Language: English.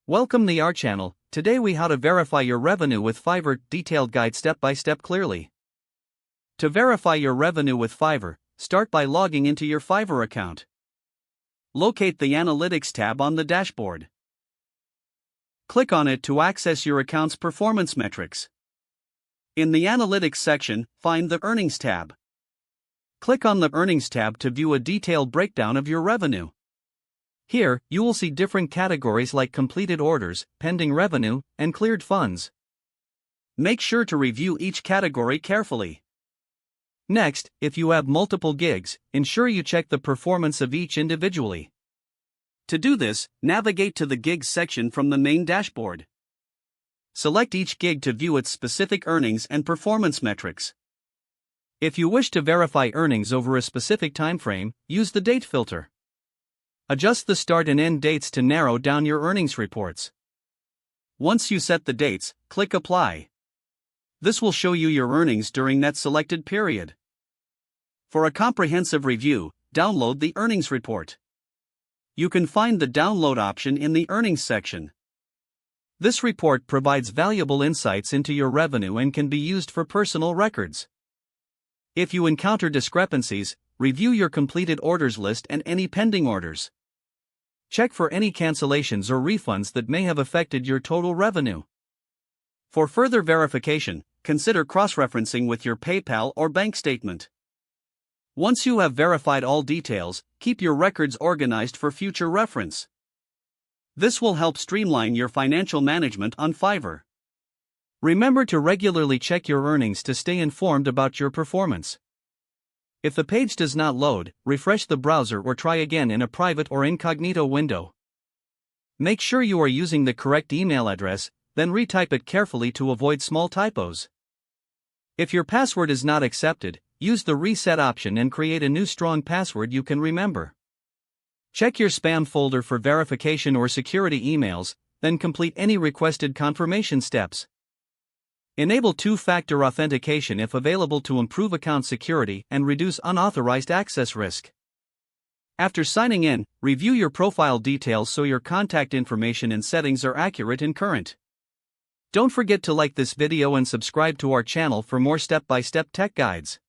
Welcome to our channel. Today we how to verify your revenue with Fiverr, detailed guide step by step clearly. To verify your revenue with Fiverr, start by logging into your Fiverr account. Locate the Analytics tab on the dashboard. Click on it to access your account's performance metrics. In the Analytics section, find the Earnings tab. Click on the Earnings tab to view a detailed breakdown of your revenue. Here, you will see different categories like completed orders, pending revenue, and cleared funds. Make sure to review each category carefully. Next, if you have multiple gigs, ensure you check the performance of each individually. To do this, navigate to the Gigs section from the main dashboard. Select each gig to view its specific earnings and performance metrics. If you wish to verify earnings over a specific time frame, use the Date filter. Adjust the start and end dates to narrow down your earnings reports. Once you set the dates, click Apply. This will show you your earnings during that selected period. For a comprehensive review, download the earnings report. You can find the download option in the Earnings section. This report provides valuable insights into your revenue and can be used for personal records. If you encounter discrepancies, review your completed orders list and any pending orders. Check for any cancellations or refunds that may have affected your total revenue. For further verification, consider cross-referencing with your PayPal or bank statement. Once you have verified all details, keep your records organized for future reference. This will help streamline your financial management on Fiverr. Remember to regularly check your earnings to stay informed about your performance. If the page does not load, refresh the browser or try again in a private or incognito window. Make sure you are using the correct email address, then retype it carefully to avoid small typos. If your password is not accepted, use the reset option and create a new strong password you can remember. Check your spam folder for verification or security emails, then complete any requested confirmation steps. Enable two-factor authentication if available to improve account security and reduce unauthorized access risk. After signing in, review your profile details so your contact information and settings are accurate and current. Don't forget to like this video and subscribe to our channel for more step-by-step tech guides.